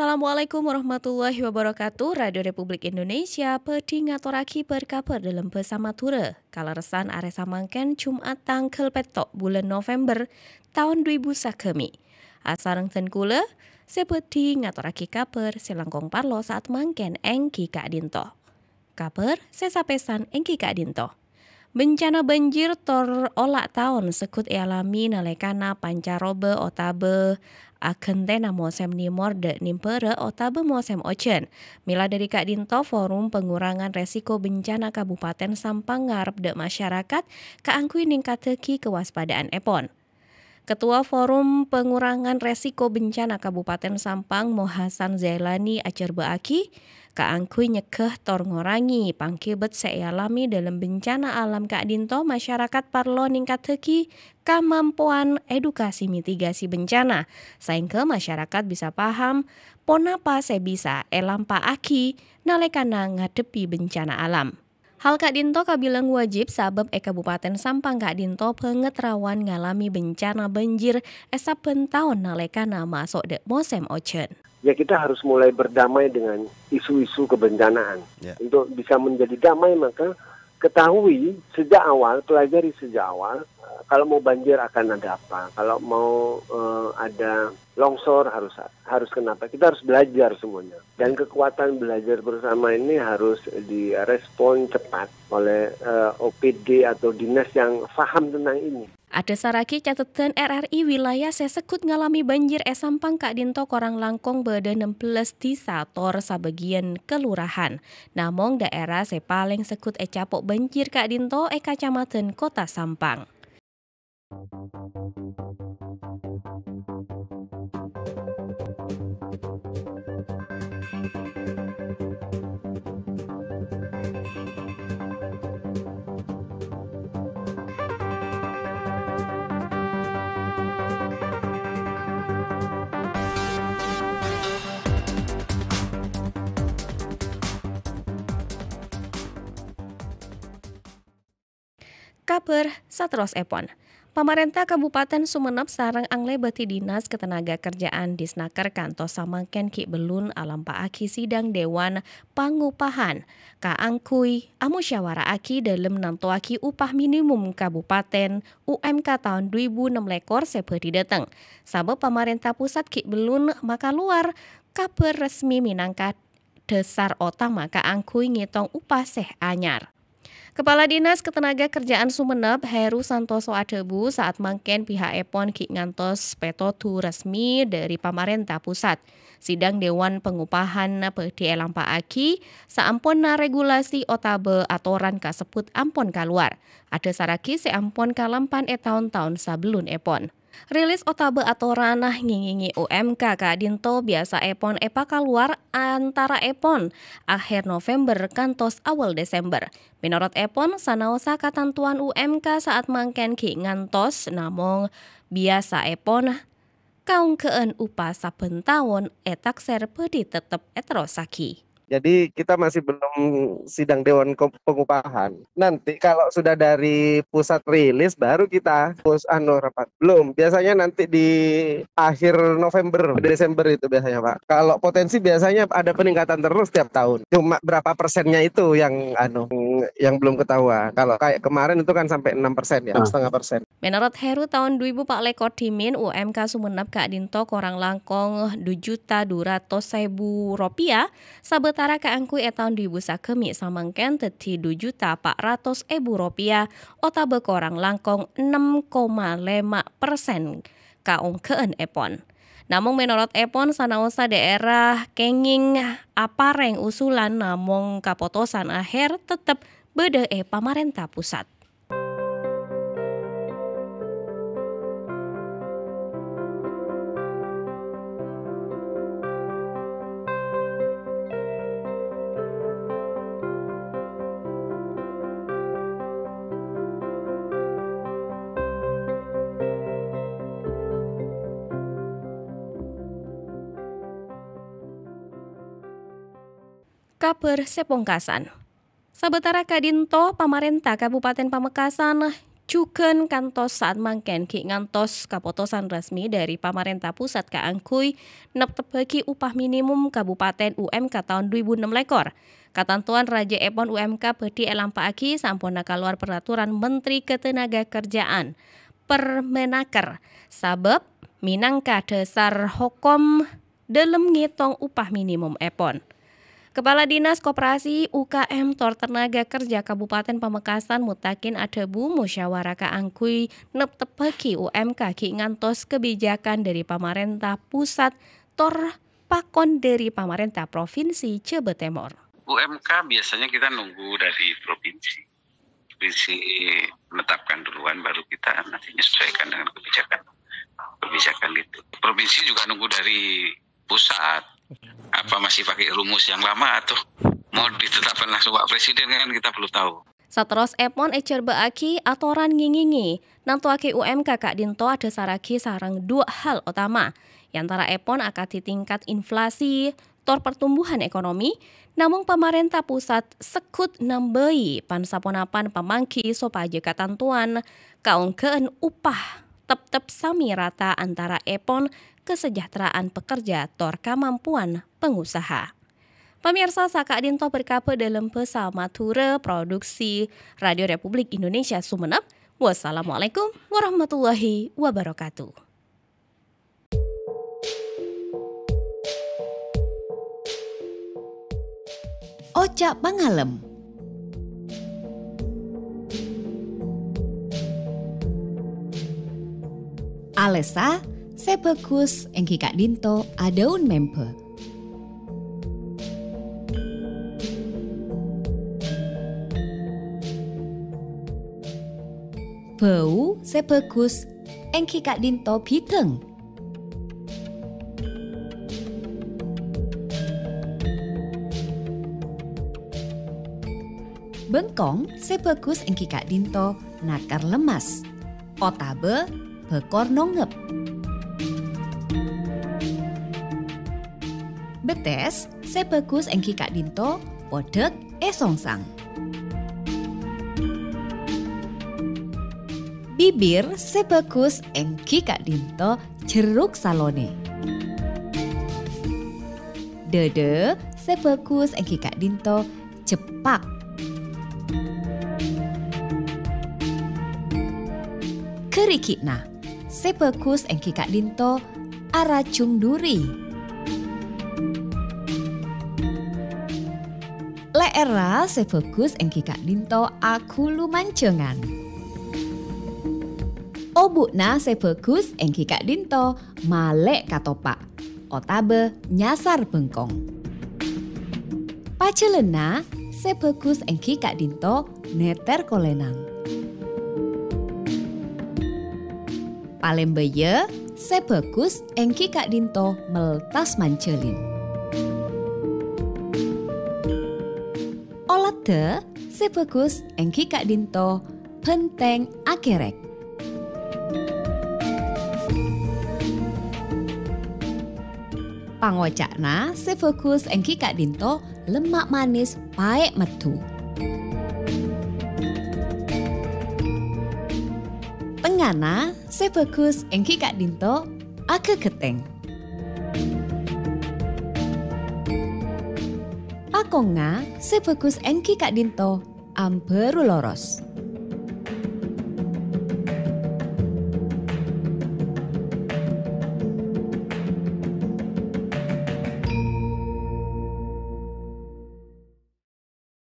Assalamualaikum warahmatullahi wabarakatuh. Radio Republik Indonesia pedi ngaturaki berkabar dalam bersama Tura. Kalaresan aresa mangken Jumat tanggal petok bulan November tahun 2000 Asareng ten kula sepedi ngaturaki kabar selangkong parlo saat mangken engki Kak Dinto. Kabar sesapesan engki Kak Dinto. Bencana banjir tor olak tahun sekut alami nalekana pancaroba otabe akentena musim nimor de nimpere otabe musim ocean. Mila dari Kak Dinto Forum Pengurangan Resiko Bencana Kabupaten Sampang ngarep de masyarakat kaangkui ningkateki kewaspadaan epon. Ketua Forum Pengurangan Resiko Bencana Kabupaten Sampang Mohasan Zailani acer beaki, kaangkui nyekeh tor ngorangi pangkibet sealami dalam bencana alam Kak Dinto masyarakat parlo ningkateki kemampuan edukasi mitigasi bencana, sehingga masyarakat bisa paham ponapa sebisa elampa aki nalekana ngadepi bencana alam. Hal Kak Dinto kabilang wajib sabab Kabupaten Sampang Kak Dinto banget rawan ngalami bencana banjir saben tahun nalekana masuk de musim ocean. Ya kita harus mulai berdamai dengan isu-isu kebencanaan. Untuk bisa menjadi damai maka ketahui sejak awal, pelajari sejak awal kalau mau banjir akan ada apa, kalau mau ada longsor harus kenapa. Kita harus belajar semuanya. Dan kekuatan belajar bersama ini harus direspon cepat oleh OPD atau dinas yang paham tentang ini. Ada saraki catatan RRI wilayah sesekut ngalami banjir Sampang Kak Dinto korang langkong beda 16 desa tor sabagian kelurahan. Namong daerah sepaling sekut capok banjir Kak Dinto Kacamatan Kota Sampang. Kabar Satros Epon. Pemerintah Kabupaten Sumenep sareng angle beti dinas ketenaga kerjaan Disnaker kantos samangken ki belun alampa aki sidang Dewan Pangupahan kaangkui amusyawara aki dalam nantoaki upah minimum kabupaten UMK tahun 2006 sepedi dateng. Sabab pemerintah pusat ki belun maka luar kabar resmi minangka dasar utama kaangkui ngitung upah seh anyar. Kepala Dinas Ketenaga Kerjaan Sumenep Heru Santoso Adebu saat mangken pihak Epon ki ngantos petotu resmi dari pemerintah pusat. Sidang Dewan Pengupahan di Elampa Aki saampun na regulasi otabe atoran kasebut ampun kaluar. Ada saraki seampun kalampan tahun-tahun sebelum Epon. Rilis otabe atoran ngingingi UMK Kak Dinto biasa Epon epa keluar antara Epon akhir November kantos awal Desember. Menurut Epon sanaosa katentuan UMK saat mangken ki ngantos namong biasa Epon kaung keun upah saben tahun takser pedi tetep etrosaki. Jadi kita masih belum sidang Dewan Pengupahan. Nanti kalau sudah dari pusat rilis baru kita rapat. Belum, biasanya nanti di akhir November, Desember itu biasanya Pak. Kalau potensi biasanya ada peningkatan terus setiap tahun. Cuma berapa persennya itu yang belum ketahuan. Kalau kayak kemarin itu kan sampai 6% ya, 6,5%. Menurut Heru tahun 2000 Pak Lekor Dimin UMK Sumenep Kak Dinto korang langkong 2.200.000 rupiah sabetara kaangkui tahun 2001 samangken teti 2.400.000 rupiah otabe korang langkong 6,5% kaung keun Epon. Namun menurut Epon sanaosa daerah kenging apareng usulan namung kapotosan akhir tetep bede pemerintah pusat. Kabar sepongkasan. Sabetara Kak Dinto, pemerintah Kabupaten Pamekasan Cuken kantos saat mangken ki ngantos kaputusan resmi dari pemerintah pusat kaangkui neptebagi upah minimum kabupaten UMK tahun 2006 lekor. Katantuan Raja Epon UMK bedi elampaki sampun keluar peraturan Menteri Ketenagakerjaan Permenaker sabab minangka dasar hukum dalam ngitung upah minimum Epon. Kepala Dinas Koperasi UKM Tor Tenaga Kerja Kabupaten Pamekasan Mutakin Adebu musyawarah kaangkui neptebagi UMK ki ngantos kebijakan dari pemerintah pusat tor pakon dari pemerintah provinsi Jawa Timur. UMK biasanya kita nunggu dari provinsi menetapkan duluan, baru kita nanti menyesuaikan dengan kebijakan itu. Provinsi juga nunggu dari pusat. Apa masih pakai rumus yang lama atau mau ditetapkan langsung Pak Presiden, kan kita belum tahu. Sateros Epon ecer beaki atoran ngingingi nantuake UMK Kak Dinto ada saraki sarang dua hal utama. Yantara Epon akan tingkat inflasi tor pertumbuhan ekonomi, namun pemerintah pusat sekut nambahi pansaponapan pemangki sopaje katantuan kaungkeun upah tep sami rata antara Epon kesejahteraan pekerja tor kemampuan pengusaha. Pemirsa Kak Dinto berkabar dalam Pesamatura Produksi Radio Republik Indonesia Sumeneb. Wassalamualaikum warahmatullahi wabarakatuh. Oca Pangalem. Alesa sebagus engki Kak Dinto adaun member. Bau sebagus engki Kak Dinto biteng. Bengkong sebagus engki Kak Dinto nakar lemas. Otabe bekor nongep. Betes sebagus engki Kak Dinto podek esongsang. Bibir sebagus engki Kak Dinto jeruk salone. Dede sebagus engki Kak Dinto jepak. Kerikina sebagus engki Kak Dinto aracung duri. Leera sebagus engki Kak Dinto akulu mancengan. Obukna sebagus engki Kak Dinto malek katopak. Otabe nyasar bengkong. Pacelena sebagus engki Kak Dinto neter kolenang. Palembeye sebagus engki Kak Dinto meltas mancelin. Olade sebagus engki Kak Dinto penteng akerek. Pangocakna sebagus engki Kak Dinto lemak manis paek metu. Tengana sebagus engki Kak Dinto ake keteng. Pakonga sebagus engki Kak Dinto amberu loros.